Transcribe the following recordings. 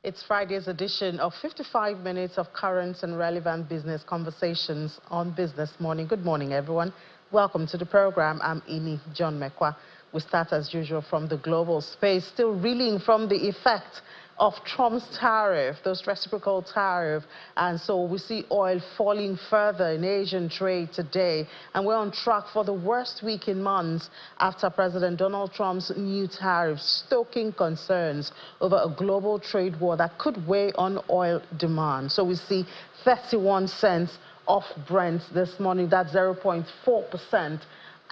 It's Friday's edition of 55 minutes of current and relevant business conversations on Business Morning. Good morning, everyone. Welcome to the program. I'm Ini John Mekwa. We start as usual from the global space, still reeling from the effect of Trump's tariff, those reciprocal tariff. And so we see oil falling further in Asian trade today. And we're on track for the worst week in months after President Donald Trump's new tariff, stoking concerns over a global trade war that could weigh on oil demand. So we see 31 cents off Brent this morning. That's 0.4%.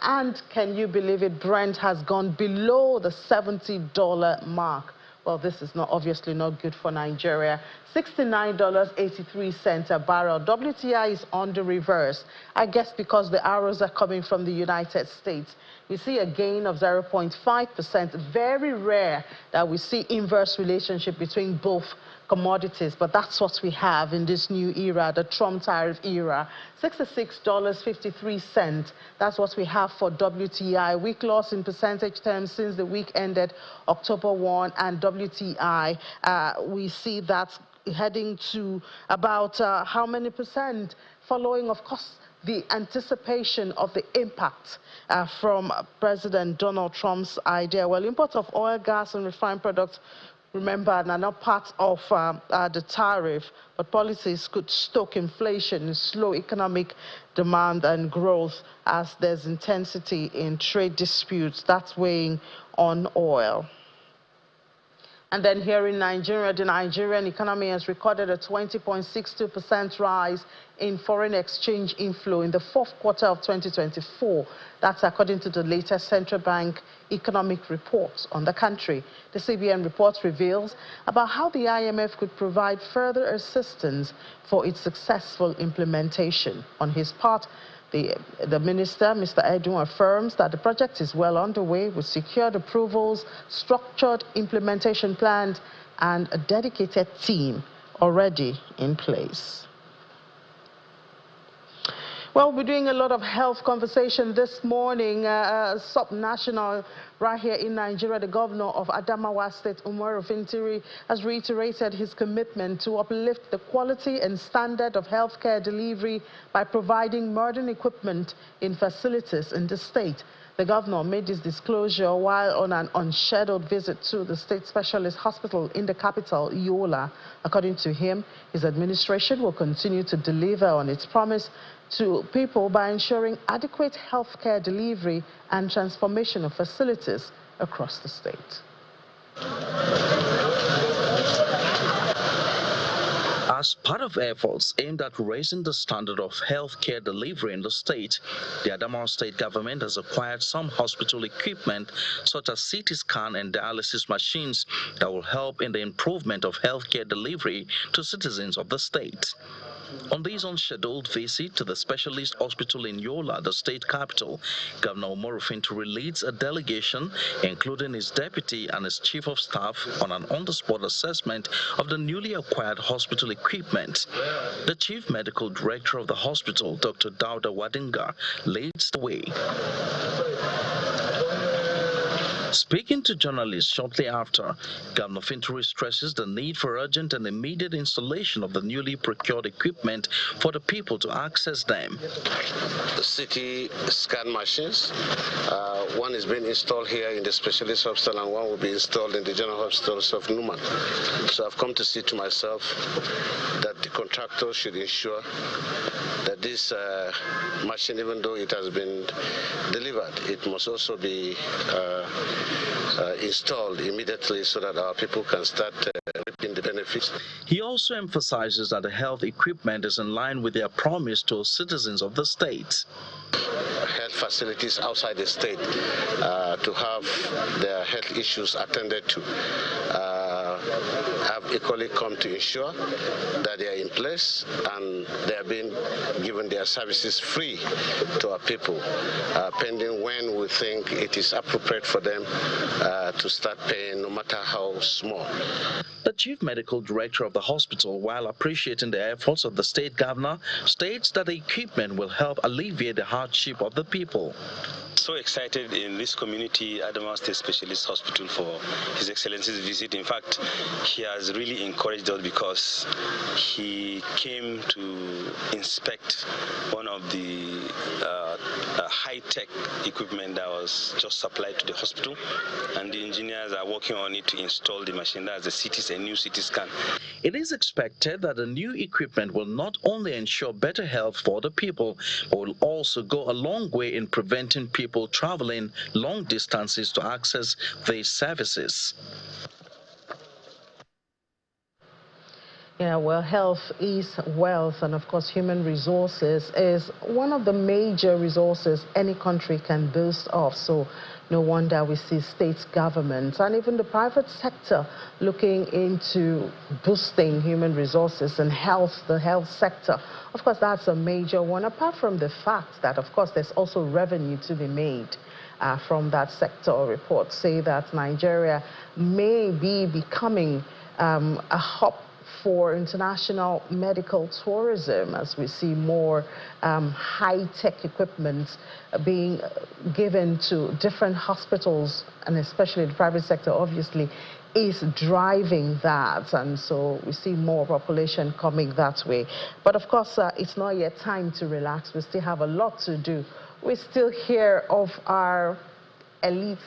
And can you believe it? Brent has gone below the $70 mark. Well, this is obviously not good for Nigeria. $69.83 a barrel. WTI is on the reverse. I guess because the arrows are coming from the United States. We see a gain of 0.5%. Very rare that we see inverse relationship between both commodities, but that's what we have in this new era, the Trump tariff era. $66.53. That's what we have for WTI. Week loss in percentage terms since the week ended October 1, and WTI, we see that heading to about how many percent, following, of course, the anticipation of the impact from President Donald Trump's idea. Well, imports of oil, gas, and refined products, remember, are not part of the tariff, but policies could stoke inflation, slow economic demand and growth as there's intensity in trade disputes. That's weighing on oil. And then here in Nigeria, the Nigerian economy has recorded a 20.62% rise in foreign exchange inflow in the fourth quarter of 2024. That's according to the latest central bank economic report on the country. The CBN report reveals about how the IMF could provide further assistance for its successful implementation. On his part, the minister, Mr. Edun, affirms that the project is well underway with secured approvals, structured implementation plans, and a dedicated team already in place. Well, we're doing a lot of health conversation this morning. Subnational right here in Nigeria, the governor of Adamawa State, Umaru Fintiri, has reiterated his commitment to uplift the quality and standard of healthcare delivery by providing modern equipment in facilities in the state. The governor made this disclosure while on an unscheduled visit to the state specialist hospital in the capital, Yola. According to him, his administration will continue to deliver on its promise to people by ensuring adequate healthcare delivery and transformation of facilities across the state. As part of efforts aimed at raising the standard of healthcare delivery in the state, the Adamawa state government has acquired some hospital equipment such as CT scan and dialysis machines that will help in the improvement of healthcare delivery to citizens of the state. On this unscheduled visit to the specialist hospital in Yola, the state capital, Governor Umaru Fintiri leads a delegation, including his deputy and his chief of staff, on an on-the-spot assessment of the newly acquired hospital equipment. The chief medical director of the hospital, Dr. Dauda Wadinga, leads the way. Speaking to journalists shortly after, Governor Fintiri stresses the need for urgent and immediate installation of the newly procured equipment for the people to access them. The CT scan machines, one is being installed here in the specialist hospital and one will be installed in the general hospitals of Numan. So I've come to see to myself that the contractor should ensure that this machine, even though it has been delivered, it must also be installed immediately so that our people can start reaping the benefits. He also emphasizes that the health equipment is in line with their promise to citizens of the state. Health facilities outside the state to have their health issues attended to have equally come to ensure that they are in place and they are being given their services free to our people, pending when we think it is appropriate for them to start paying, no matter how small. The chief medical director of the hospital, while appreciating the efforts of the state governor, states that the equipment will help alleviate the hardship of the people. so excited in this community, Adamawa State Specialist Hospital, for His Excellency's visit. In fact, he has really encouraged us because he came to inspect one of the high-tech equipment that was just supplied to the hospital, and the engineers are working on it to install the machine. That's a new CT scan. It is expected that the new equipment will not only ensure better health for the people, but will also go a long way in preventing people traveling long distances to access these services. Yeah, well, health is wealth, and of course, human resources is one of the major resources any country can boast of. So no wonder we see state governments and even the private sector looking into boosting human resources and health, the health sector. Of course, that's a major one, apart from the fact that, of course, there's also revenue to be made. From that sector. Reports say that Nigeria may be becoming a hub for international medical tourism, as we see more high-tech equipment being given to different hospitals, and especially the private sector, obviously, is driving that. And so we see more population coming that way. But of course, it's not yet time to relax. We still have a lot to do. We still hear of our elites,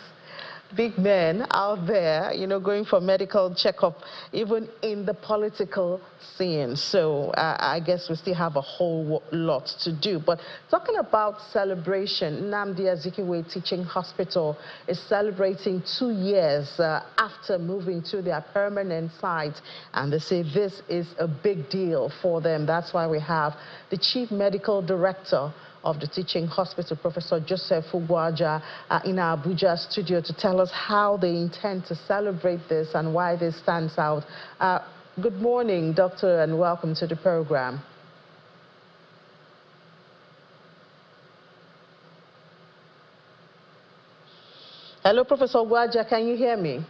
big men out there, you know, going for medical checkup, even in the political scene. So I guess we still have a whole lot to do. But talking about celebration, Nnamdi Azikiwe Teaching Hospital is celebrating 2 years after moving to their permanent site. And they say this is a big deal for them. That's why we have the Chief Medical Director of the teaching hospital, Professor Joseph Ugwaja, in our Abuja studio to tell us how they intend to celebrate this and why this stands out. Good morning, Doctor, and welcome to the program. Hello, Professor Ugwaja, can you hear me?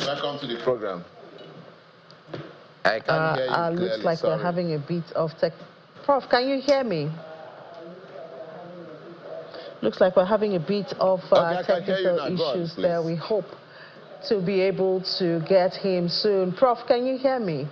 Welcome to the program. I can hear you clearly. Looks like sorry. We're having a bit of tech. Prof, can you hear me? Looks like we're having a bit of technical issues there. We hope to be able to get him soon. Prof, can you hear me?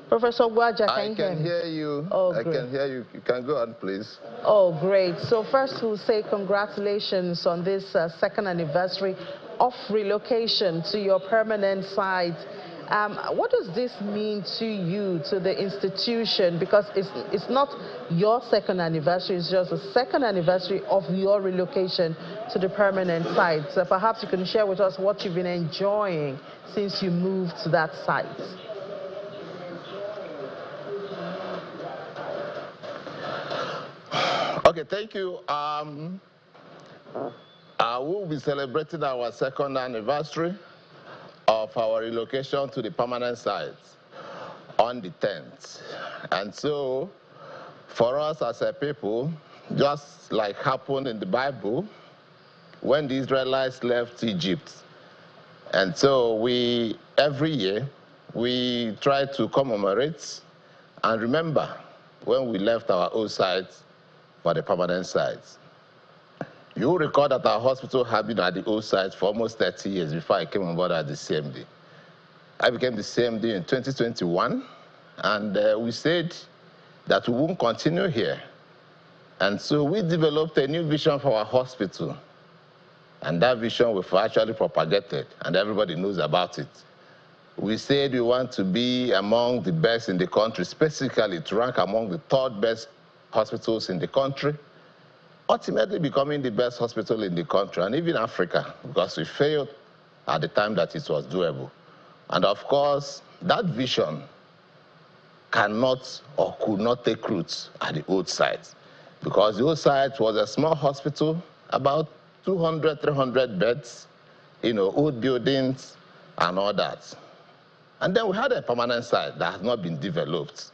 Professor Ugwaja, can you hear me? I can hear you. Oh, I great. can hear you. You can go on, please. Oh, great. So first we'll say congratulations on this second anniversary of relocation to your permanent site. What does this mean to you, to the institution? Because it's not your second anniversary, it's just the second anniversary of your relocation to the permanent site. So perhaps you can share with us what you've been enjoying since you moved to that site. Okay, thank you. We'll be celebrating our second anniversary of our relocation to the permanent site on the 10th. And so, for us as a people, just like happened in the Bible, when the Israelites left Egypt. And so every year, we try to commemorate and remember when we left our old sites for the permanent sites. You will recall that our hospital had been at the old site for almost 30 years before I came on board as the CMD. I became the CMD in 2021, and we said that we won't continue here. And so we developed a new vision for our hospital. And that vision we've actually propagated, and everybody knows about it. We said we want to be among the best in the country, specifically to rank among the 3rd best hospitals in the country, ultimately becoming the best hospital in the country, and even Africa, because we failed at the time that it was doable. And of course, that vision cannot or could not take roots at the old site, because the old site was a small hospital, about 200, 300 beds, old buildings and all that. And then we had a permanent site that has not been developed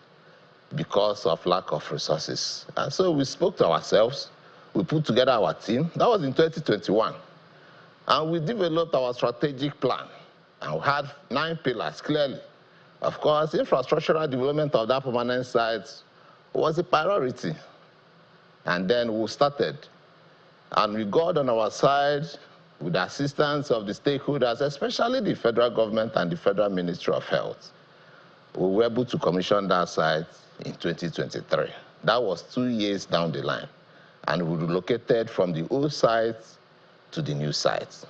because of lack of resources. And so we spoke to ourselves, we put together our team. That was in 2021. And we developed our strategic plan. And we had 9 pillars, clearly. Of course, infrastructural development of that permanent site was a priority. And then we started. And we got on our side with the assistance of the stakeholders, especially the federal government and the Federal Ministry of Health. We were able to commission that site in 2023. That was 2 years down the line. And we relocated from the old site to the new site.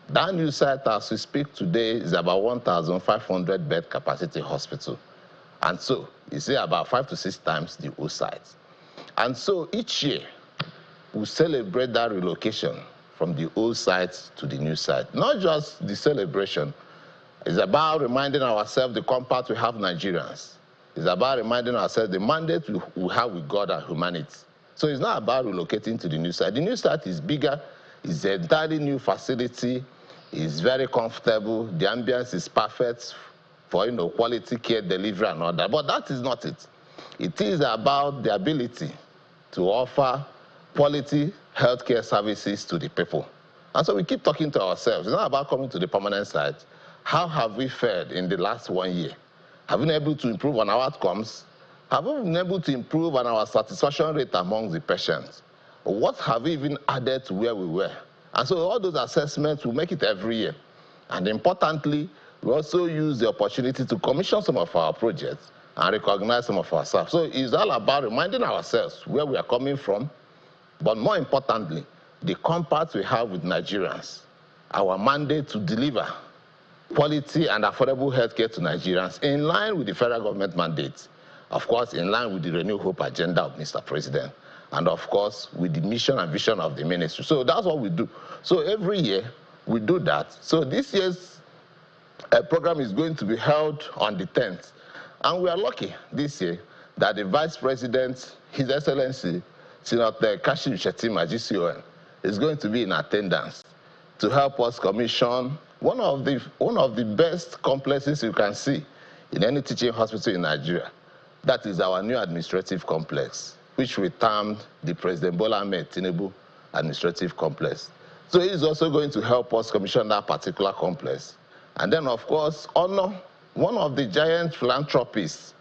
That new site, as we speak today, is about 1,500 bed capacity hospital. And so, you see about 5 to 6 times the old site. And so each year, we celebrate that relocation from the old site to the new site. Not just the celebration, it's about reminding ourselves the compact we have Nigerians. It's about reminding ourselves the mandate we have with God and humanity. So it's not about relocating to the new site. The new site is bigger, it's an entirely new facility, it's very comfortable, the ambience is perfect for quality care delivery and all that. But that is not it. It is about the ability to offer quality healthcare services to the people. And so we keep talking to ourselves. It's not about coming to the permanent site. How have we fared in the last 1 year? Have we been able to improve on our outcomes? Have we been able to improve on our satisfaction rate among the patients? What have we even added to where we were? And so all those assessments, we make it every year. And importantly, we also use the opportunity to commission some of our projects and recognize some of ourselves. So it's all about reminding ourselves where we are coming from, but more importantly, the compact we have with Nigerians, our mandate to deliver quality and affordable healthcare to Nigerians in line with the federal government mandate, of course, in line with the Renew Hope agenda of Mr. President, and of course, with the mission and vision of the ministry. So that's what we do. So every year, we do that. So this year's program is going to be held on the 10th. And we are lucky this year that the Vice President, His Excellency, Senator Kashim Shettima, GCON, is going to be in attendance to help us commission one of the best complexes you can see in any teaching hospital in Nigeria. That is our new administrative complex, which we termed the President Bola Ahmed Tinubu Administrative Complex. So he is also going to help us commission that particular complex. And then, of course, honor one of the giant philanthropists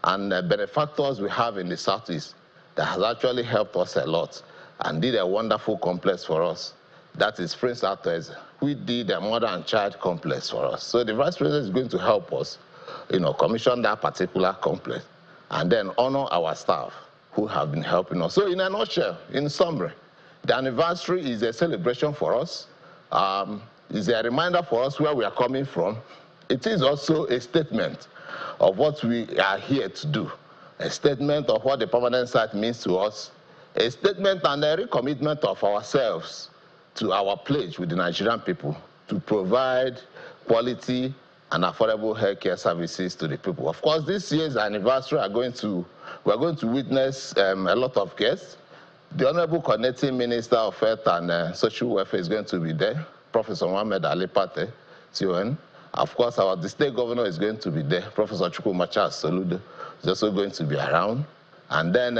and benefactors we have in the Southeast that has actually helped us a lot and did a wonderful complex for us. That is Prince Arthur, who did a mother and child complex for us. So the Vice President is going to help us, commission that particular complex and then honor our staff who have been helping us. So in a nutshell, in summary, the anniversary is a celebration for us. It's a reminder for us where we are coming from. It is also a statement of what we are here to do, a statement of what the permanent site means to us, a statement and a recommitment of ourselves to our pledge with the Nigerian people to provide quality and affordable healthcare services to the people. Of course, this year's anniversary, we are going to witness a lot of guests. The Honorable Coordinating Minister of Health and Social Welfare is going to be there, Professor Mohammed Ali Pate, CON. Of course, the state governor is going to be there, Professor Chukwumacha Soludo is also going to be around. And then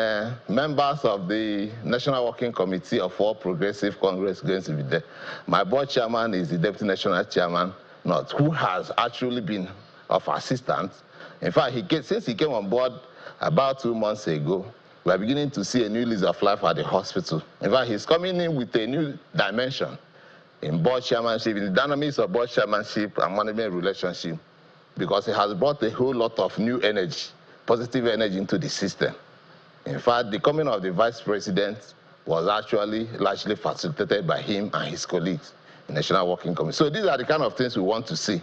members of the National Working Committee of All Progressive Congress are going to be there. My board chairman is the Deputy National Chairman, who has actually been of assistance. In fact, since he came on board about 2 months ago, we are beginning to see a new lease of life at the hospital. In fact, he's coming in with a new dimension in board chairmanship, in the dynamics of board chairmanship and management relationship, because he has brought a whole lot of new energy, positive energy into the system. In fact, the coming of the Vice President was actually largely facilitated by him and his colleagues in the National Working Committee. So these are the kind of things we want to see.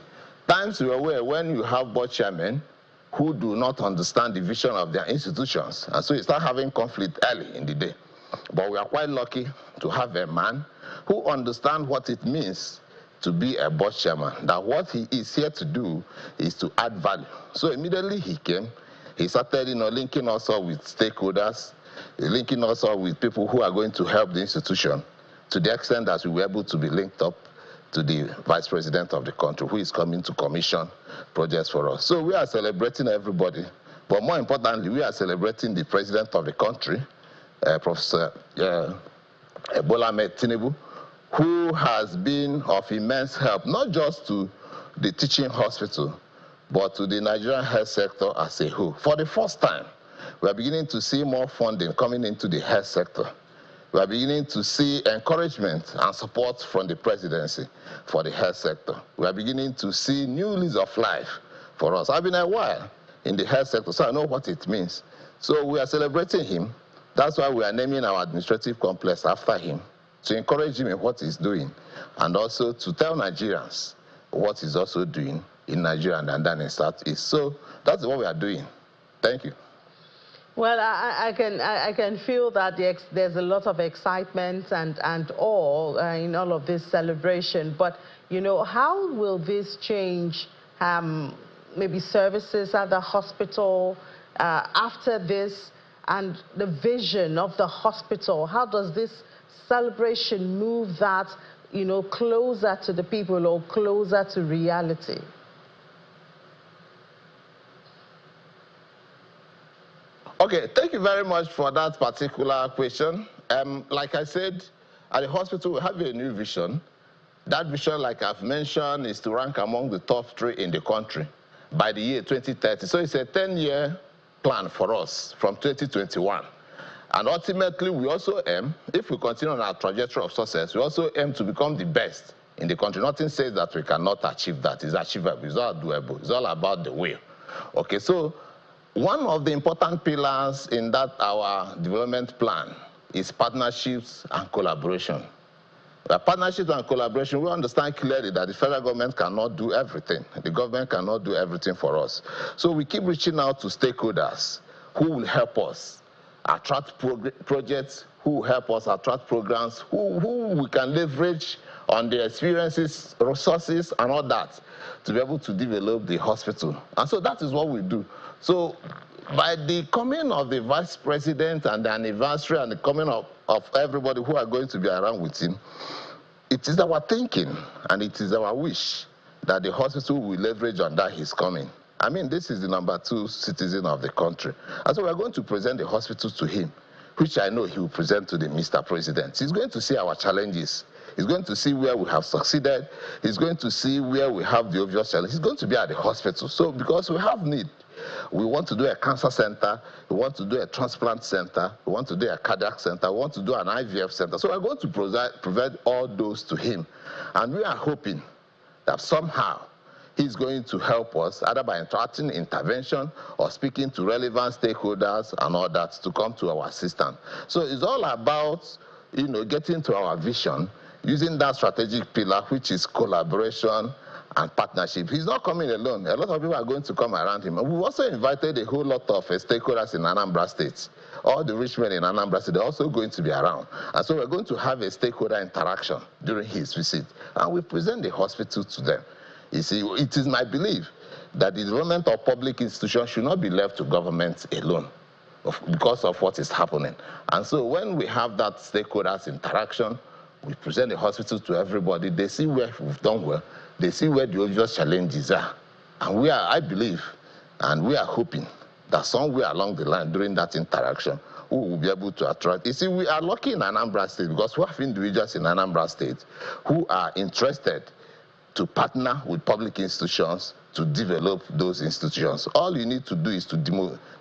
Times we are aware when you have board chairmen who do not understand the vision of their institutions, and so you start having conflict early in the day. But we are quite lucky to have a man who understands what it means to be a board chairman, that what he is here to do is to add value. So immediately he came, he started linking us up with stakeholders, linking us up with people who are going to help the institution, to the extent that we were able to be linked up to the Vice President of the country, who is coming to commission projects for us. So we are celebrating everybody, but more importantly, we are celebrating the President of the country, Professor Bola Ahmed Tinubu, who has been of immense help, not just to the teaching hospital, but to the Nigerian health sector as a whole. For the first time, We are beginning to see more funding coming into the health sector. We are beginning to see encouragement and support from the presidency for the health sector. We are beginning to see new lease of life for us. I've been a while in the health sector, so I know what it means. So we are celebrating him. That's why we are naming our administrative complex after him, to encourage him in what he's doing, and also to tell Nigerians what he's also doing in Nigeria and then in Southeast. So that's what we are doing. Thank you. Well, I can feel that there's a lot of excitement and all in all of this celebration. But, you know, how will this change maybe services at the hospital after this, and the vision of the hospital? How does this celebration move that, you know, closer to the people or closer to reality? Okay, thank you very much for that particular question. Like I said, at the hospital, we have a new vision. That vision, like I've mentioned, is to rank among the top 3 in the country by the year 2030. So it's a 10-year plan for us from 2021. And ultimately, we also aim, if we continue on our trajectory of success, we also aim to become the best in the country. Nothing says that we cannot achieve that. It's achievable. It's all doable. It's all about the will. Okay, so one of the important pillars in that our development plan is partnerships and collaboration. Partnerships and collaboration, we understand clearly that the federal government cannot do everything. The government cannot do everything for us. So we keep reaching out to stakeholders who will help us attract projects, who will help us attract programs, who we can leverage on their experiences, resources, and all that to be able to develop the hospital. And so that is what we do. So by the coming of the vice president and the anniversary and the coming of everybody who are going to be around with him, it is our thinking and it is our wish that the hospital will leverage on that he's coming. I mean, this is the #2 citizen of the country. And so we are going to present the hospital to him, which I know he will present to the Mr. President. He's going to see our challenges. He's going to see where we have succeeded. He's going to see where we have the obvious challenge. He's going to be at the hospital. So because we have need, we want to do a cancer center, we want to do a transplant center, we want to do a cardiac center, we want to do an IVF center. So we're going to provide all those to him. And we are hoping that somehow he's going to help us, either by interacting intervention or speaking to relevant stakeholders and all that to come to our assistance. So it's all about, you know, getting to our vision, using that strategic pillar, which is collaboration and partnership. He's not coming alone. A lot of people are going to come around him. And we've also invited a whole lot of stakeholders in Anambra State. All the rich men in Anambra State are also going to be around. And so we're going to have a stakeholder interaction during his visit. And we present the hospital to them. You see, it is my belief that the development of public institutions should not be left to governments alone because of what is happening. And so when we have that stakeholders interaction, we present the hospital to everybody. They see where we've done well. They see where the obvious challenges are. And we are, I believe, and we are hoping that somewhere along the line during that interaction, we will be able to attract. You see, we are lucky in Anambra State because we have individuals in Anambra State who are interested to partner with public institutions to develop those institutions. All you need to do is to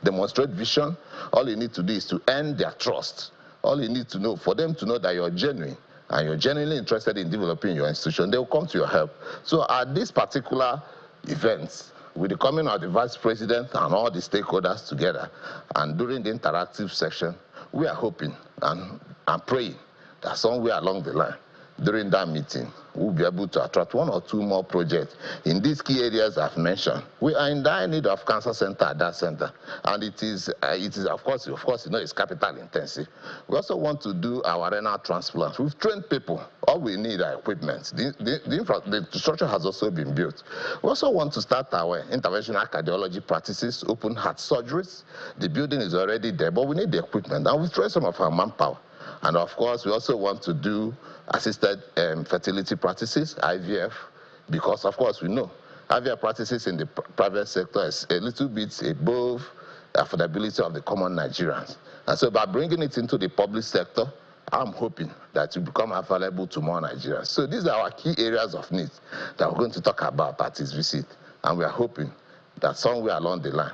demonstrate vision. All you need to do is to earn their trust. All you need to know, for them to know that you're genuine, and you're genuinely interested in developing your institution, they will come to your help. So at this particular event, with the coming of the vice president and all the stakeholders together, and during the interactive section, we are hoping and praying that somewhere along the line, during that meeting, we'll be able to attract 1 or 2 more projects in these key areas I've mentioned. We are in dire need of cancer center at that center, and it is of course, you know, it's capital intensive. We also want to do our renal transplant. We've trained people. All we need are equipment. The structure has also been built. We also want to start our interventional cardiology practices, open heart surgeries. The building is already there, but we need the equipment, and we've trained some of our manpower. And of course, we also want to do assisted fertility practices, IVF, because of course we know IVF practices in the private sector is a little bit above the affordability of the common Nigerians. And so by bringing it into the public sector, I'm hoping that it will become available to more Nigerians. So these are our key areas of need that we're going to talk about at this visit. And we are hoping that somewhere along the line,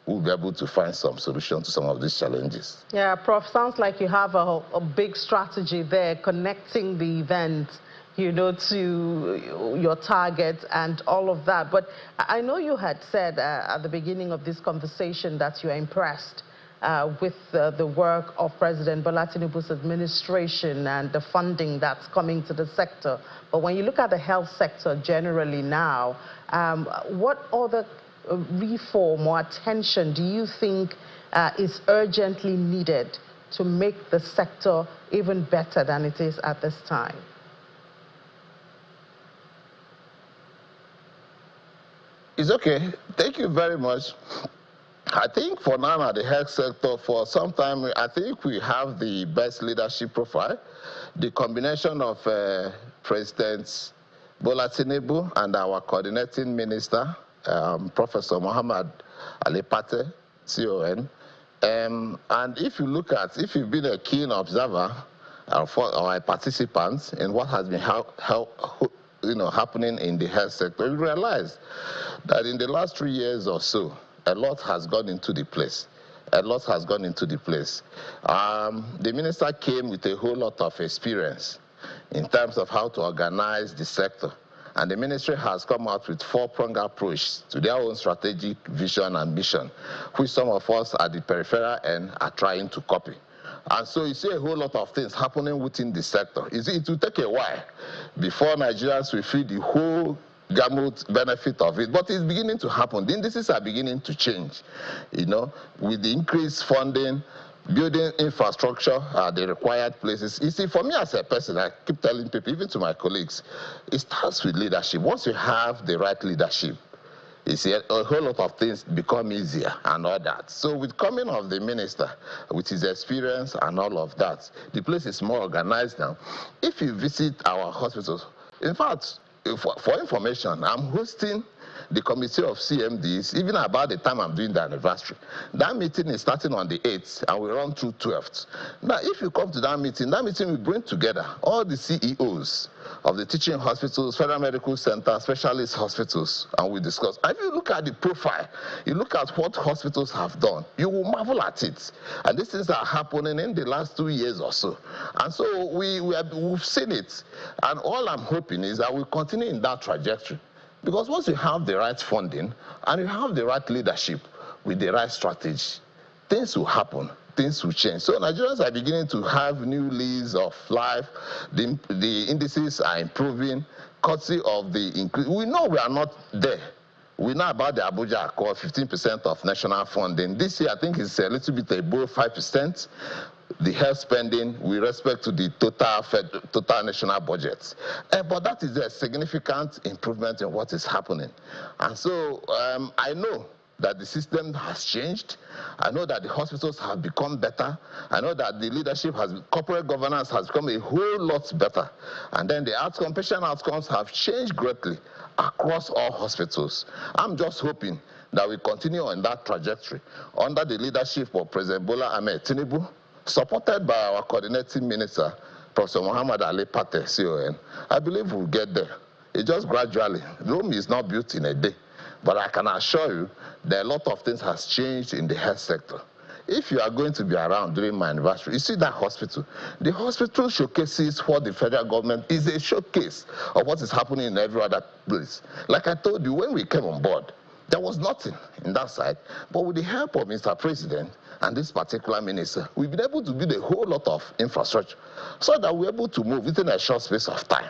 we'll be able to find some solution to some of these challenges. Yeah, Prof, sounds like you have a big strategy there, connecting the event, you know, to your target and all of that. But I know you had said at the beginning of this conversation that you are impressed with the work of President Bola Tinubu's administration and the funding that's coming to the sector. But when you look at the health sector generally now, what other reform or attention do you think is urgently needed to make the sector even better than it is at this time? It's okay. Thank you very much. I think for now, the health sector, for some time, I think we have the best leadership profile. The combination of President Bola Tinubu and our coordinating minister, Professor Muhammad Ali Pate, CON. And if you've been a keen observer or a participant in what has been happening in the health sector, you realize that in the last 3 years or so, a lot has gone into the place. A lot has gone into the place. The minister came with a whole lot of experience in terms of how to organize the sector. And the ministry has come out with four-pronged approach to their own strategic vision and mission, which some of us at the peripheral end are trying to copy. And so you see a whole lot of things happening within the sector. It will take a while before Nigerians will feel the whole gamut benefit of it, but it's beginning to happen. The indices are beginning to change, with the increased funding, building infrastructure at the required places. You see, for me as a person, I keep telling people, even to my colleagues, it starts with leadership. Once you have the right leadership, you see, a whole lot of things become easier and all that. So with coming of the minister, with his experience and all of that, the place is more organized now. If you visit our hospitals, in fact, for information, I'm hosting the committee of CMDs, even about the time I'm doing the anniversary. That meeting is starting on the 8th, and we run through 12th. Now, if you come to that meeting will bring together all the CEOs of the teaching hospitals, federal medical centers, specialist hospitals, and we discuss. And if you look at the profile, you look at what hospitals have done, you will marvel at it. And these things are happening in the last 2 years or so. And so we've seen it. And all I'm hoping is that we continue in that trajectory. Because once you have the right funding and you have the right leadership with the right strategy, things will happen, things will change. So Nigerians are beginning to have new leads of life. The indices are improving, courtesy of the increase. We know we are not there. We know about the Abuja Accord, 15% of national funding. This year, I think it's a little bit above 5%. The health spending with respect to the total national budget. But that is a significant improvement in what is happening. And so I know that the system has changed. I know that the hospitals have become better. I know that the leadership corporate governance has become a whole lot better. And then the patient outcomes have changed greatly across all hospitals. I'm just hoping that we continue on that trajectory under the leadership of President Bola Ahmed Tinubu, supported by our coordinating minister, Professor Muhammad Ali Pate, CON. I believe we'll get there. It's just gradually. Rome is not built in a day. But I can assure you that a lot of things has changed in the health sector. If you are going to be around during my anniversary, you see that hospital. The hospital showcases what the federal government is a showcase of what is happening in every other place. Like I told you, when we came on board, there was nothing in that side. But with the help of Mr. President and this particular minister, we've been able to build a whole lot of infrastructure so that we're able to move within a short space of time.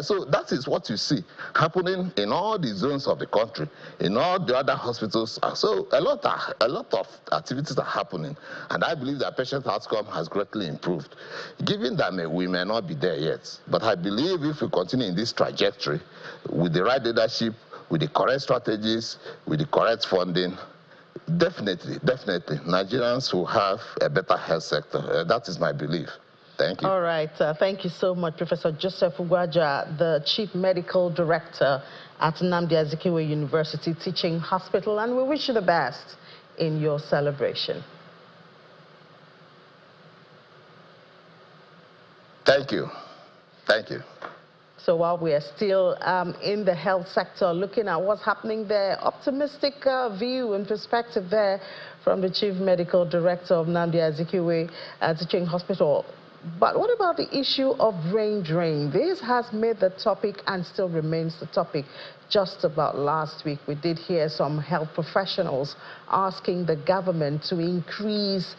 So that is what you see happening in all the zones of the country, in all the other hospitals. So a lot of activities are happening, and I believe that patient outcome has greatly improved. Given that we may not be there yet, but I believe if we continue in this trajectory with the right leadership, with the correct strategies, with the correct funding, definitely, Nigerians will have a better health sector. That is my belief. Thank you. All right. Thank you so much, Professor Joseph Ugwaja, the Chief Medical Director at Nnamdi Azikiwe University Teaching Hospital, and we wish you the best in your celebration. Thank you. Thank you. So while we are still in the health sector, looking at what's happening there, optimistic view and perspective there from the Chief Medical Director of Nnamdi Azikiwe Teaching Hospital. But what about the issue of brain drain? This has made the topic and still remains the topic. Just about last week, we did hear some health professionals asking the government to increase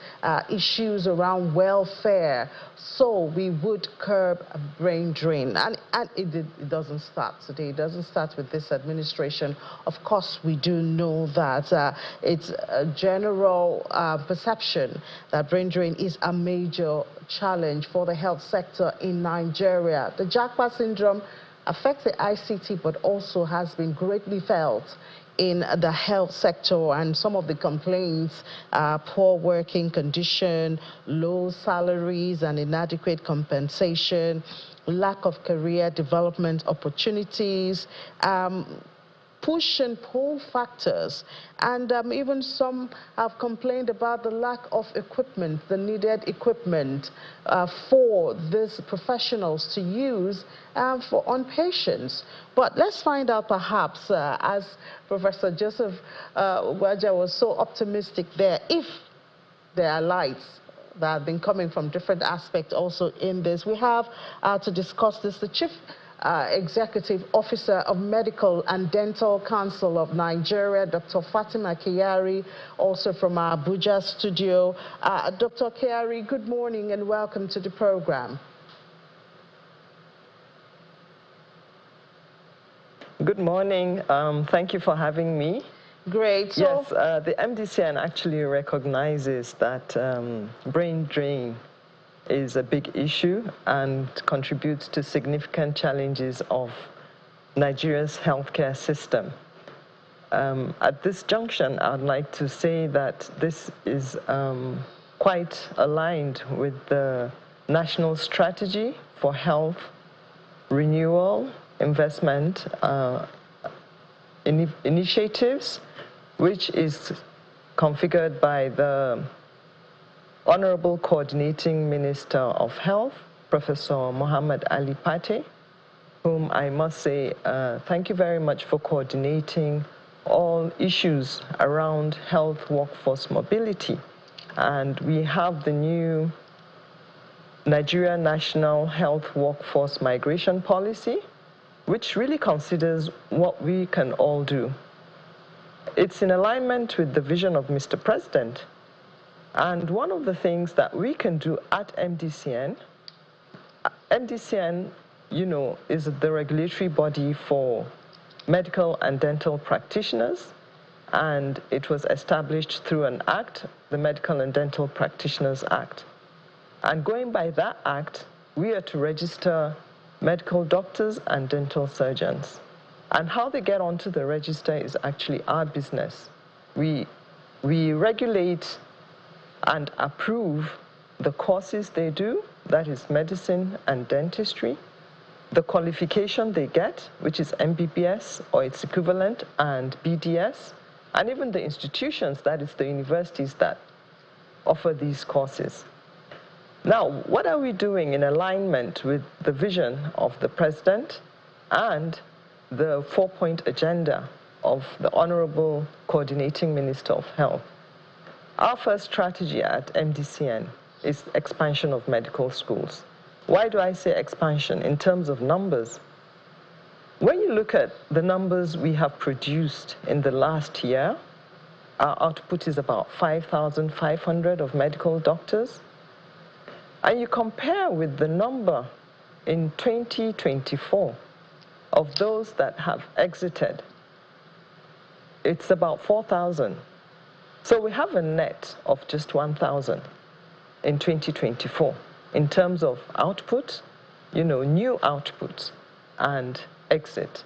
issues around welfare so we would curb brain drain. And it doesn't start today. It doesn't start with this administration. Of course, we do know that it's a general perception that brain drain is a major challenge for the health sector in Nigeria. The Japa syndrome affects the ICT, but also has been greatly felt in the health sector, and some of the complaints are poor working condition, low salaries and inadequate compensation, lack of career development opportunities, push and pull factors, and even some have complained about the lack of equipment, the needed equipment for these professionals to use on patients. But let's find out perhaps, as Professor Joseph Waja was so optimistic there, if there are lights that have been coming from different aspects also in this. We have to discuss this, the Chief Executive Officer of Medical and Dental Council of Nigeria, Dr. Fatima Kyari, also from our Abuja studio. Dr. Kyari, good morning and welcome to the program. Good morning. Thank you for having me. Great. So yes, the MDCN actually recognizes that brain drain is a big issue and contributes to significant challenges of Nigeria's healthcare system. At this junction, I'd like to say that this is quite aligned with the National Strategy for Health Renewal Investment Initiatives, which is configured by the Honorable Coordinating Minister of Health, Professor Muhammad Ali Pate, whom I must say thank you very much for coordinating all issues around health workforce mobility. And we have the new Nigeria National Health Workforce Migration Policy, which really considers what we can all do. It's in alignment with the vision of Mr. President. And one of the things that we can do at MDCN, you know, is the regulatory body for medical and dental practitioners, and it was established through an act, the Medical and Dental Practitioners Act. And going by that act, we are to register medical doctors and dental surgeons. And how they get onto the register is actually our business. We regulate and approve the courses they do, that is medicine and dentistry, the qualification they get, which is MBBS or its equivalent, and BDS, and even the institutions, that is the universities that offer these courses. Now, what are we doing in alignment with the vision of the President and the 4-point agenda of the Honorable Coordinating Minister of Health? Our first strategy at MDCN is expansion of medical schools. Why do I say expansion? In terms of numbers, when you look at the numbers we have produced in the last year, our output is about 5,500 of medical doctors. And you compare with the number in 2024 of those that have exited, it's about 4,000. So we have a net of just 1,000 in 2024 in terms of output, you know, new output and exit.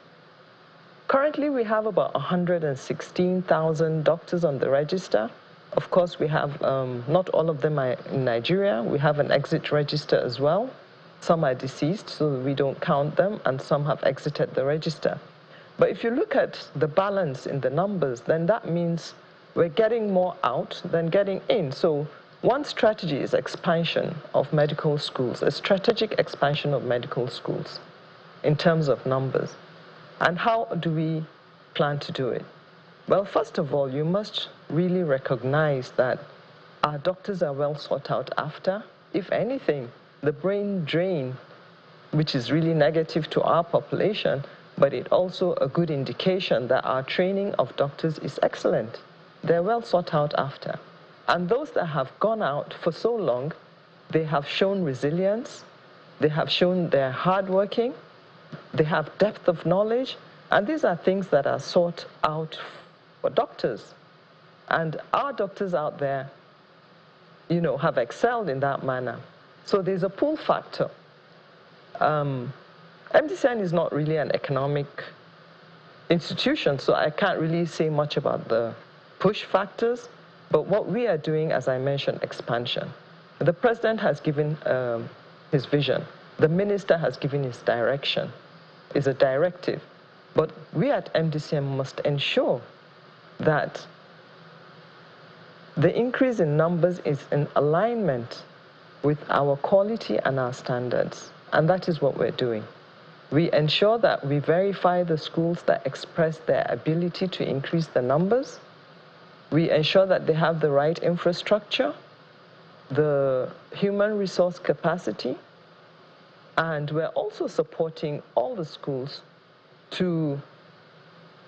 Currently, we have about 116,000 doctors on the register. Of course, we have, not all of them are in Nigeria. We have an exit register as well. Some are deceased, so we don't count them, and some have exited the register. But if you look at the balance in the numbers, then that means we're getting more out than getting in. So one strategy is expansion of medical schools, a strategic expansion of medical schools. in terms of numbers. And how do we plan to do it? Well, first of all, you must really recognize that our doctors are well sought out after. If anything, the brain drain, which is really negative to our population, but it's also a good indication that our training of doctors is excellent. They're well sought out after. And those that have gone out for so long, they have shown resilience, they have shown they're hardworking, they have depth of knowledge, and these are things that are sought out for doctors. And our doctors out there, have excelled in that manner. So there's a pull factor. MDCN is not really an economic institution, so I can't really say much about the push factors, but what we are doing, as I mentioned, expansion. The president has given his vision. The minister has given his direction, is a directive. But we at MDCN must ensure that the increase in numbers is in alignment with our quality and our standards. And that is what we're doing. We ensure that we verify the schools that express their ability to increase the numbers. We ensure that they have the right infrastructure, the human resource capacity, and we're also supporting all the schools to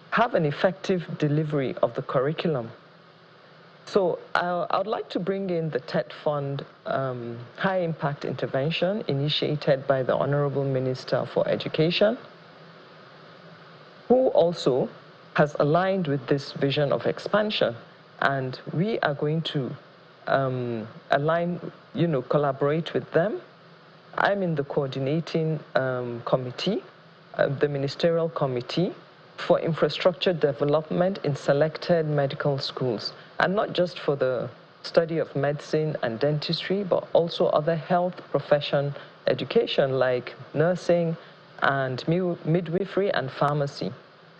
have an effective delivery of the curriculum. So I would like to bring in the TET Fund High Impact Intervention initiated by the Honorable Minister for Education, who also has aligned with this vision of expansion. And we are going to collaborate with them. I'm in the coordinating committee, the ministerial committee for infrastructure development in selected medical schools, and not just for the study of medicine and dentistry, but also other health profession education like nursing and midwifery and pharmacy.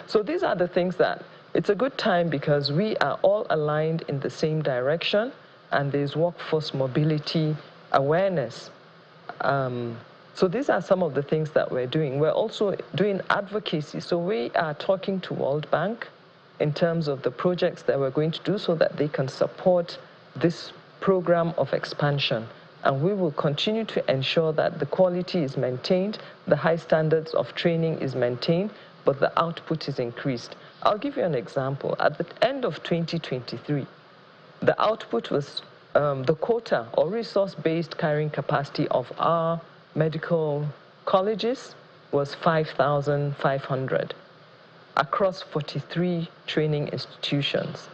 So these are the things that it's a good time because we are all aligned in the same direction, and there's workforce mobility awareness. So these are some of the things that we're doing. We're also doing advocacy. So we are talking to World Bank in terms of the projects that we're going to do so that they can support this program of expansion. And we will continue to ensure that the quality is maintained, the high standards of training is maintained, but the output is increased. I'll give you an example. At the end of 2023, the output was the quota or resource-based carrying capacity of our medical colleges was 5,500 across 43 training institutions.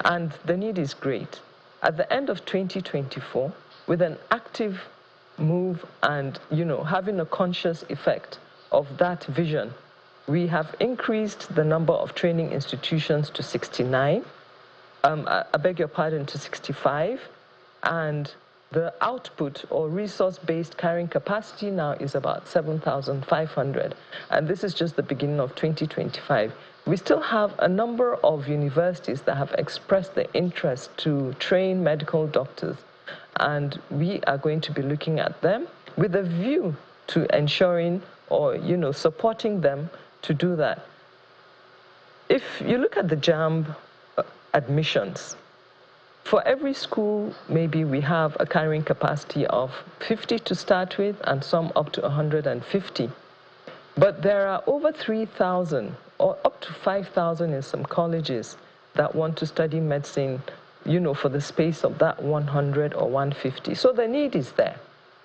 And the need is great. At the end of 2024, with an active move and having a conscious effect of that vision, we have increased the number of training institutions to 69. I beg your pardon, to 65, and the output or resource-based carrying capacity now is about 7,500, and this is just the beginning of 2025. We still have a number of universities that have expressed the interest to train medical doctors, and we are going to be looking at them with a view to ensuring or supporting them to do that. If you look at the JAMB admissions, for every school, maybe we have a carrying capacity of 50 to start with and some up to 150. But there are over 3,000 or up to 5,000 in some colleges that want to study medicine, for the space of that 100 or 150. So the need is there.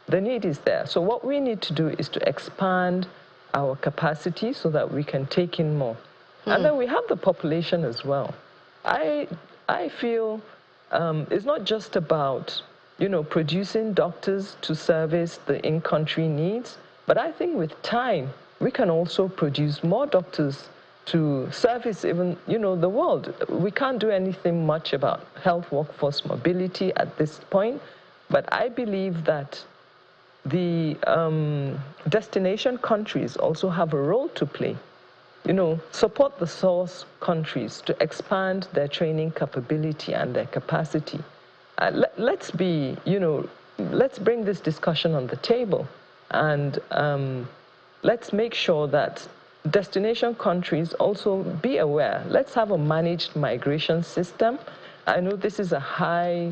The need is there. So what we need to do is to expand our capacity so that we can take in more. And then we have the population as well. I feel it's not just about, producing doctors to service the in-country needs, but I think with time, we can also produce more doctors to service even, the world. We can't do anything much about health workforce mobility at this point, but I believe that the destination countries also have a role to play. Support the source countries to expand their training capability and their capacity. Let's bring this discussion on the table and let's make sure that destination countries also be aware. Let's have a managed migration system. I know this is a high-level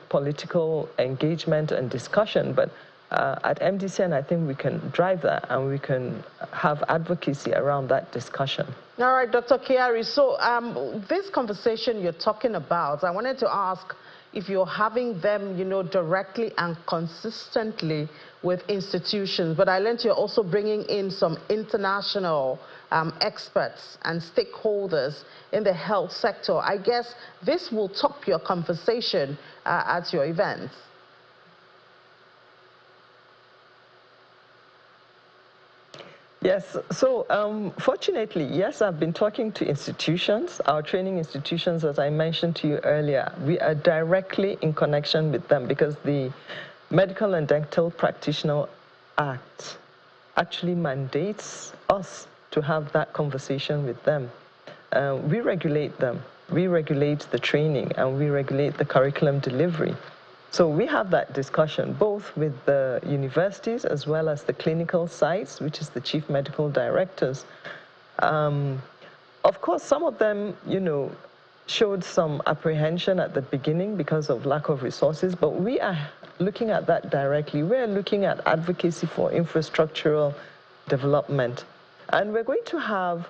political engagement and discussion, but at MDCN, I think we can drive that and we can have advocacy around that discussion. All right, Dr. Kyari, so this conversation you're talking about, I wanted to ask if you're having them, directly and consistently with institutions, but I learned you're also bringing in some international experts and stakeholders in the health sector. I guess this will top your conversation at your events. Yes, so fortunately, yes, I've been talking to institutions, our training institutions, as I mentioned to you earlier. We are directly in connection with them because the Medical and Dental Practitioner Act actually mandates us to have that conversation with them. We regulate them, we regulate the training, and we regulate the curriculum delivery. So we have that discussion both with the universities as well as the clinical sites, which is the chief medical directors. Of course, some of them, showed some apprehension at the beginning because of lack of resources, but we are looking at that directly. We're looking at advocacy for infrastructural development. And we're going to have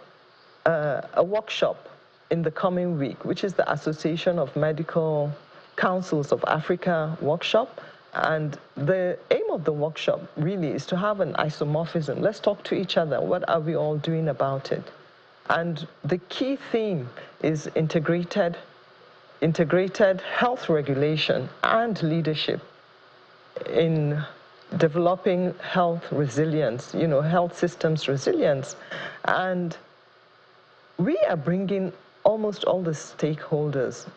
a workshop in the coming week, which is the Association of Medical Councils of Africa workshop. And the aim of the workshop really is to have an isomorphism. Let's talk to each other. What are we all doing about it? And the key theme is integrated health regulation and leadership in developing health resilience, health systems resilience. And we are bringing almost all the stakeholders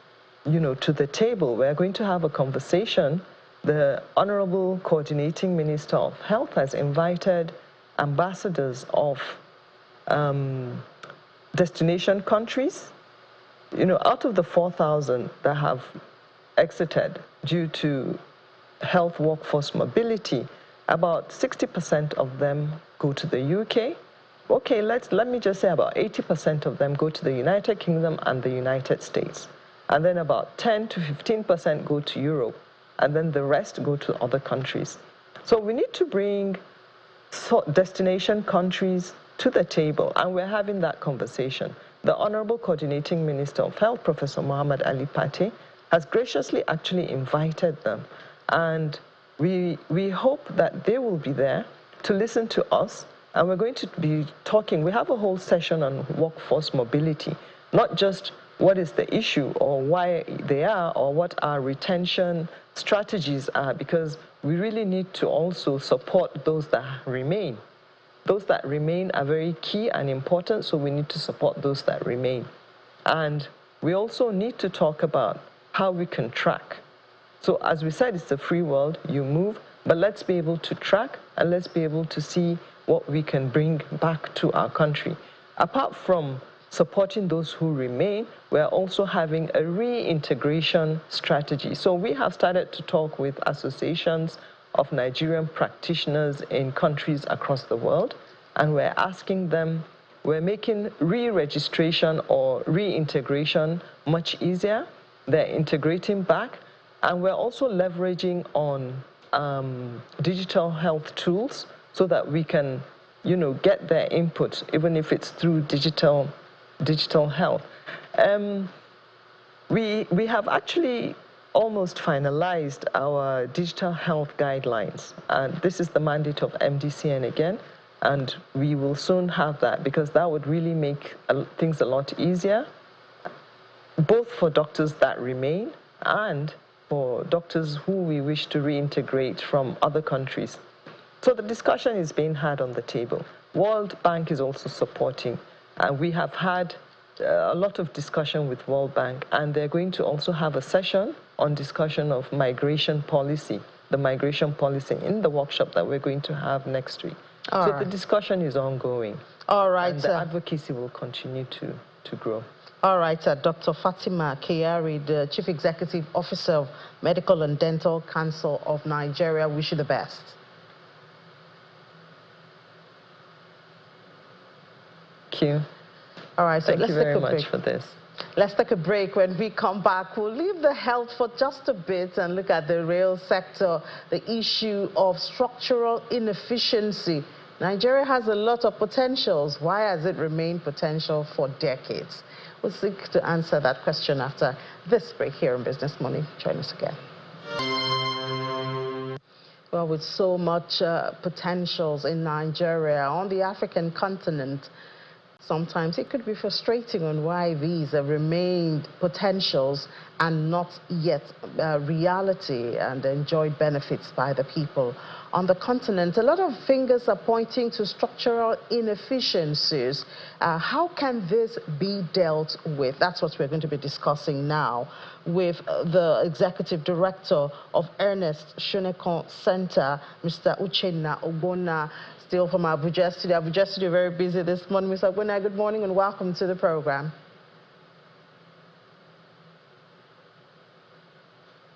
to the table. We're going to have a conversation. The Honorable Coordinating Minister of Health has invited ambassadors of destination countries. Out of the 4,000 that have exited due to health workforce mobility, about 60% of them go to the UK. Okay, let me just say about 80% of them go to the United Kingdom and the United States. And then about 10 to 15% go to Europe, and then the rest go to other countries. So we need to bring destination countries to the table, and we're having that conversation. The Honorable Coordinating Minister of Health, Professor Muhammad Ali Pate, has graciously actually invited them, and we hope that they will be there to listen to us, and we're going to be talking. We have a whole session on workforce mobility, not just what is the issue or why they are or what our retention strategies are, because we really need to also support those that remain. Those that remain are very key and important, so we need to support those that remain. And we also need to talk about how we can track. So as we said, it's a free world, you move, but let's be able to track and let's be able to see what we can bring back to our country. Apart from supporting those who remain, we're also having a reintegration strategy. So we have started to talk with associations of Nigerian practitioners in countries across the world, and we're asking them, we're making re-registration or reintegration much easier. They're integrating back, and we're also leveraging on digital health tools so that we can, get their input, even if it's through digital health. We have actually almost finalized our digital health guidelines, and this is the mandate of MDCN again, and we will soon have that, because that would really make things a lot easier, both for doctors that remain and for doctors who we wish to reintegrate from other countries. So the discussion is being had on the table. World Bank is also supporting, and we have had a lot of discussion with World Bank, and they're going to also have a session on discussion of migration policy, the migration policy, in the workshop that we're going to have next week. So the discussion is ongoing. All right. And the advocacy will continue to grow. All right, Dr. Fatima Kyari, the Chief Executive Officer of Medical and Dental Council of Nigeria, wish you the best. Thank you. All right, so Thank you very much for this. Let's take a break. When we come back, we'll leave the health for just a bit and look at the rail sector, the issue of structural inefficiency. Nigeria has a lot of potentials. Why has it remained potential for decades? We'll seek to answer that question after this break here in Business Morning. Join us again. Well, with so much potentials in Nigeria, on the African continent, sometimes it could be frustrating on why these have remained potentials and not yet reality and enjoyed benefits by the people. On the continent, a lot of fingers are pointing to structural inefficiencies. How can this be dealt with? That's what we're going to be discussing now with the Executive Director of Ernest Shonekon Center, Mr. Uchenna Ogbonna, still from Abuja Studio. Abuja Studio, very busy this morning. Mr. Ogbonna, good morning and welcome to the program.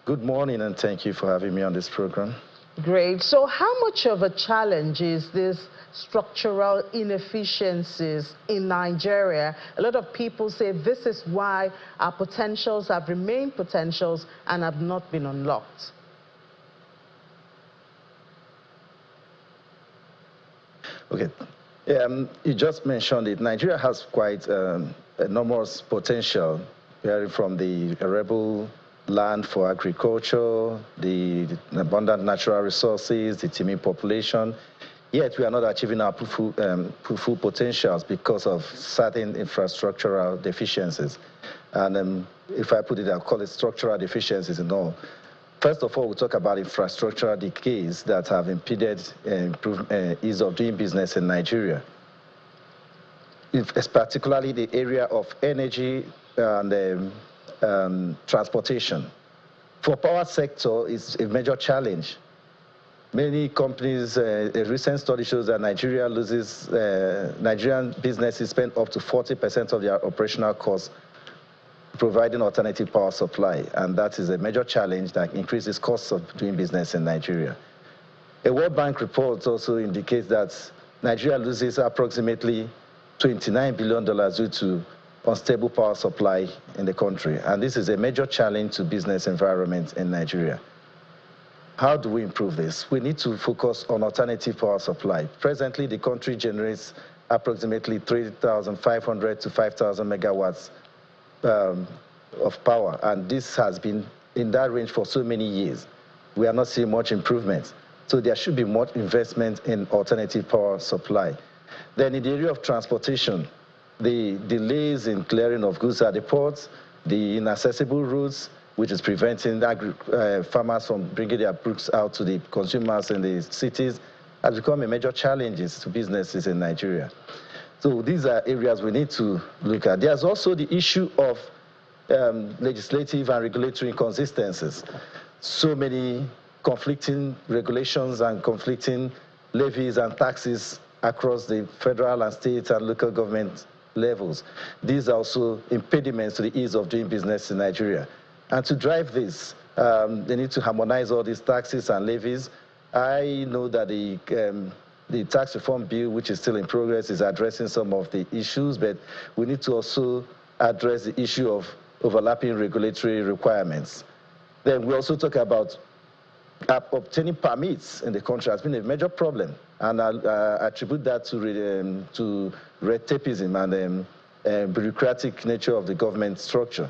Good morning and thank you for having me on this program. Great. So how much of a challenge is this structural inefficiencies in Nigeria? A lot of people say this is why our potentials have remained potentials and have not been unlocked. Okay. You just mentioned it. Nigeria has quite enormous potential, hearing from the arable land for agriculture, the abundant natural resources, the teeming population. Yet we are not achieving our full potentials because of certain infrastructural deficiencies. And if I put it, I'll call it structural deficiencies and all. First of all, we talk about infrastructural decays that have impeded ease of doing business in Nigeria. It's particularly the area of energy and transportation. For power sector, it's a major challenge. Many companies, a recent study shows that Nigerian businesses spend up to 40% of their operational costs providing alternative power supply, and that is a major challenge that increases costs of doing business in Nigeria. A World Bank report also indicates that Nigeria loses approximately $29 billion due to unstable power supply in the country, and this is a major challenge to business environment in Nigeria. How do we improve this? We need to focus on alternative power supply. Presently, the country generates approximately 3,500 to 5,000 megawatts of power, and this has been in that range for so many years. We are not seeing much improvement. So there should be more investment in alternative power supply. Then in the area of transportation, the delays in clearing of goods at the ports, the inaccessible routes, which is preventing farmers from bringing their products out to the consumers in the cities, has become a major challenge to businesses in Nigeria. So these are areas we need to look at. There's also the issue of legislative and regulatory inconsistencies. So many conflicting regulations and conflicting levies and taxes across the federal and state and local government levels. These are also impediments to the ease of doing business in Nigeria. And to drive this, they need to harmonize all these taxes and levies. I know that the tax reform bill, which is still in progress, is addressing some of the issues, but we need to also address the issue of overlapping regulatory requirements. Then we also talk about obtaining permits in the country has been a major problem, and I attribute that to red tapeism and bureaucratic nature of the government structure.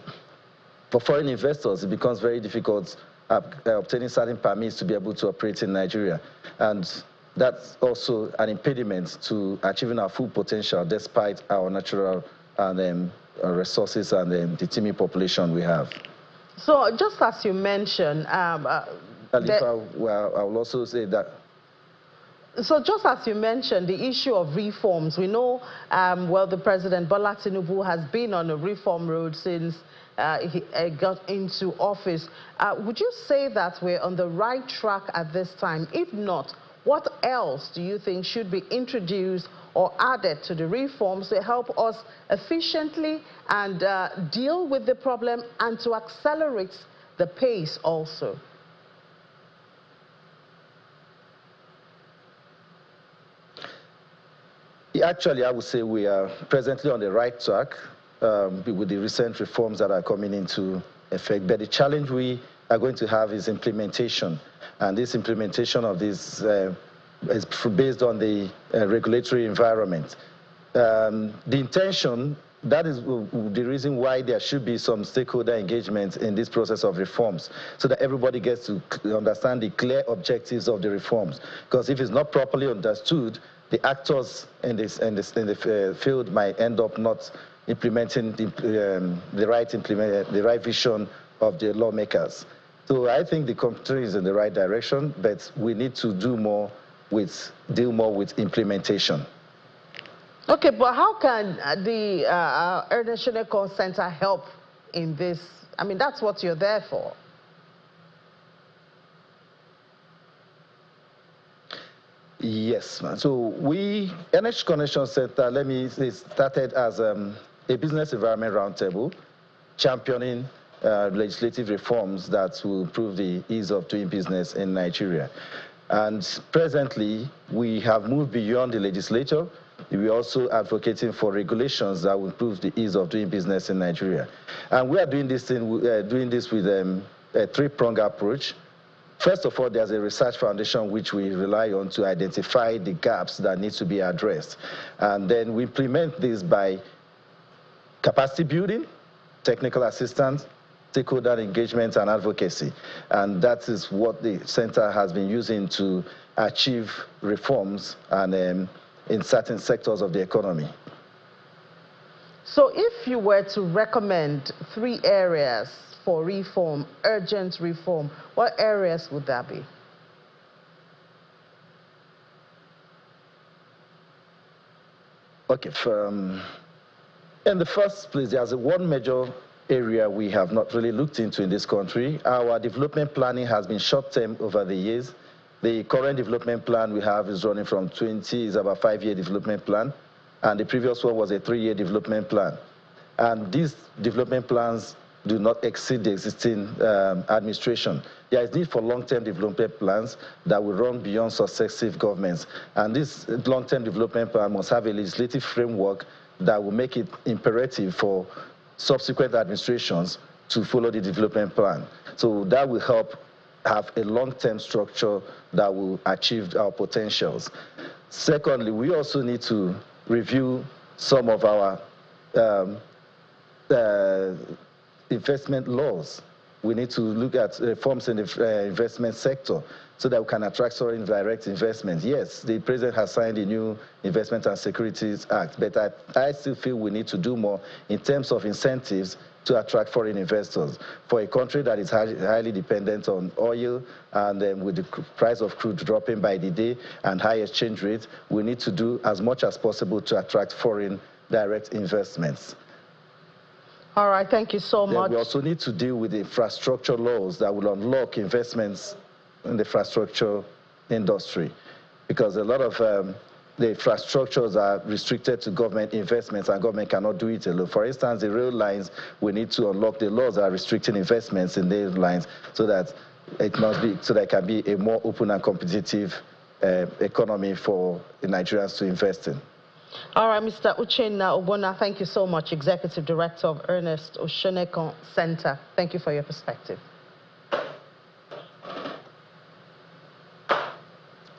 For foreign investors, it becomes very difficult obtaining certain permits to be able to operate in Nigeria, and that's also an impediment to achieving our full potential despite our natural and resources and the teeming population we have. So just as you mentioned, I will also say that. So just as you mentioned, the issue of reforms, we know, well, the President Bola Tinubu has been on a reform road since he got into office. Would you say that we're on the right track at this time? If not, what else do you think should be introduced or added to the reforms to help us efficiently and deal with the problem and to accelerate the pace also? I would say we are presently on the right track with the recent reforms that are coming into effect. But the challenge we are going to have is implementation. And this implementation of this is based on the regulatory environment. The intention, that is the reason why there should be some stakeholder engagement in this process of reforms, so that everybody gets to understand the clear objectives of the reforms. Because if it's not properly understood, the actors in the field might end up not implementing the right vision of the lawmakers. So I think the country is in the right direction, but we need to deal more with implementation. Okay, but how can the Ernest Shonekan Center help in this? I mean, that's what you're there for. Yes, man. So Ernest Connection Center, let me say, started as a business environment roundtable, championing legislative reforms that will improve the ease of doing business in Nigeria. And presently, we have moved beyond the legislature. We're also advocating for regulations that will improve the ease of doing business in Nigeria. And we are doing this with a three-pronged approach. First of all, there's a research foundation which we rely on to identify the gaps that need to be addressed. And then we implement this by capacity building, technical assistance, stakeholder engagement, and advocacy. And that is what the center has been using to achieve reforms and in certain sectors of the economy. So if you were to recommend 3 areas for reform, urgent reform, what areas would that be? Okay, in the first place, there's one major area we have not really looked into in this country. Our development planning has been short-term over the years. The current development plan we have is running from is about a 5-year development plan, and the previous one was a 3-year development plan. And these development plans do not exceed the existing administration. There is need for long-term development plans that will run beyond successive governments. And this long-term development plan must have a legislative framework that will make it imperative for subsequent administrations to follow the development plan. So that will help have a long-term structure that will achieve our potentials. Secondly, we also need to review some of our investment laws. We need to look at reforms in the investment sector so that we can attract foreign direct investment. Yes, the president has signed a new Investment and Securities Act, but I still feel we need to do more in terms of incentives to attract foreign investors. For a country that is highly dependent on oil and with the price of crude dropping by the day and high exchange rate, we need to do as much as possible to attract foreign direct investments. All right, thank you so much. We also need to deal with the infrastructure laws that will unlock investments in the infrastructure industry, because a lot of the infrastructures are restricted to government investments, and government cannot do it alone. For instance, the rail lines, we need to unlock the laws that are restricting investments in these lines so that it can be a more open and competitive economy for the Nigerians to invest in. All right, Mr. Uchenna Obona, thank you so much, Executive Director of Ernest Shonekan Center. Thank you for your perspective.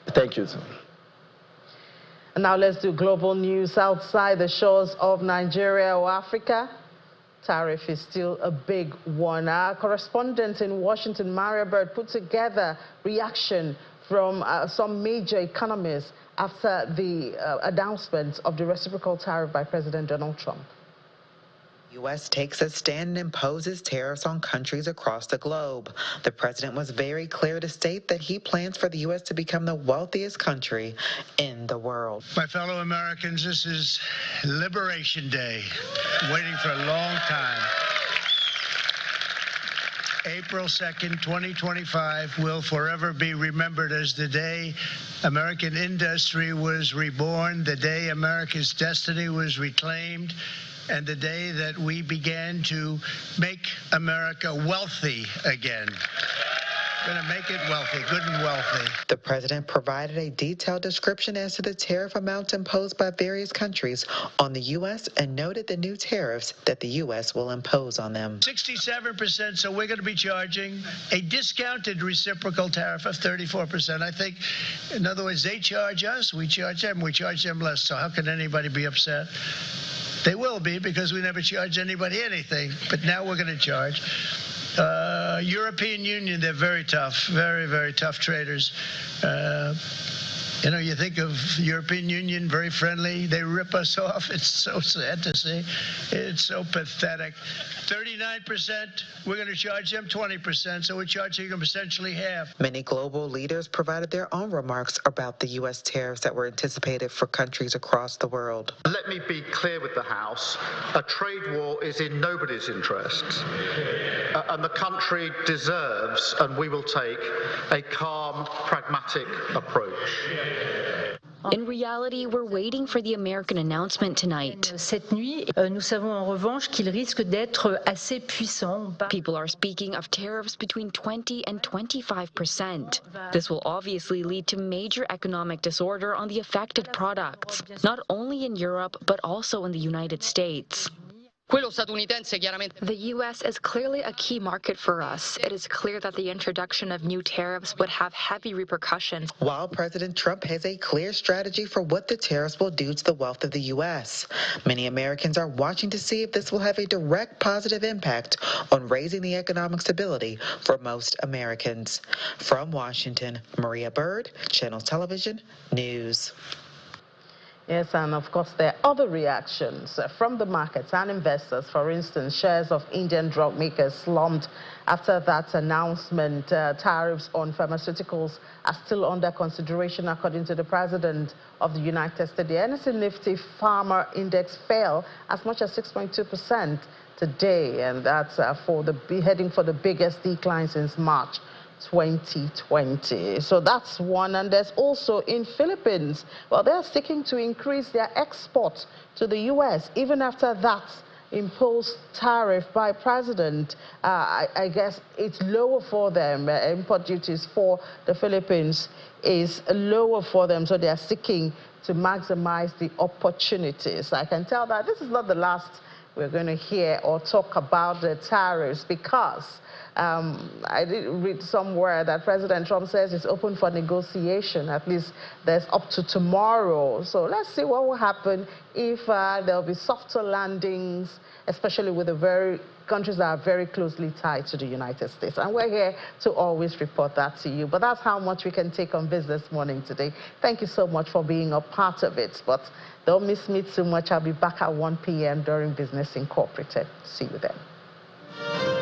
Thank you. And now let's do global news outside the shores of Nigeria or Africa. Tariff is still a big one. Our correspondent in Washington, Maria Bird, put together reaction from some major economists after the announcement of the reciprocal tariff by President Donald Trump. The U.S. takes a stand and imposes tariffs on countries across the globe. The president was very clear to state that he plans for the U.S. to become the wealthiest country in the world. My fellow Americans, this is Liberation Day, waiting for a long time. April 2nd, 2025 will forever be remembered as the day American industry was reborn, the day America's destiny was reclaimed, and the day that we began to make America wealthy again. Going to make it wealthy, good and wealthy. The president provided a detailed description as to the tariff amounts imposed by various countries on the U.S. and noted the new tariffs that the U.S. will impose on them. 67%, so we're going to be charging a discounted reciprocal tariff of 34%. I think, in other words, they charge us, we charge them less. So how can anybody be upset? They will be, because we never charge anybody anything, but now we're going to charge. European Union, they're very tough, very, very tough traders. You know, you think of European Union, very friendly. They rip us off. It's so sad to see. It's so pathetic. 39%, we're going to charge them 20%, so we're charging them essentially half. Many global leaders provided their own remarks about the U.S. tariffs that were anticipated for countries across the world. Let me be clear with the House. A trade war is in nobody's interests. And the country deserves, and we will take, a calm, pragmatic approach. In reality, we're waiting for the American announcement tonight. Cette nuit, nous savons en revanche qu'il risque d'être assez puissant. People are speaking of tariffs between 20 and 25%. This will obviously lead to major economic disorder on the affected products, not only in Europe, but also in the United States. The U.S. is clearly a key market for us. It is clear that the introduction of new tariffs would have heavy repercussions. While President Trump has a clear strategy for what the tariffs will do to the wealth of the U.S., many Americans are watching to see if this will have a direct positive impact on raising the economic stability for most Americans. From Washington, Maria Bird, Channel Television News. Yes, and of course there are other reactions from the markets and investors. For instance, shares of Indian drug makers slumped after that announcement. Tariffs on pharmaceuticals are still under consideration, according to the president of the United States. The NSE Nifty Pharma Index fell as much as 6.2% today, and that's heading for the biggest decline since March 2020. So that's one. And there's also in Philippines, well, they're seeking to increase their exports to the U.S. even after that imposed tariff by president. I guess it's lower for them. Import duties for the Philippines is lower for them, so they are seeking to maximize the opportunities. I can tell that this is not the last we're going to hear or talk about the tariffs, because I did read somewhere that President Trump says it's open for negotiation. At least there's up to tomorrow. So let's see what will happen if there'll be softer landings, especially with the countries that are very closely tied to the United States. And we're here to always report that to you. But that's how much we can take on Business Morning today. Thank you so much for being a part of it. But don't miss me too much. I'll be back at 1 p.m. during Business Incorporated. See you then.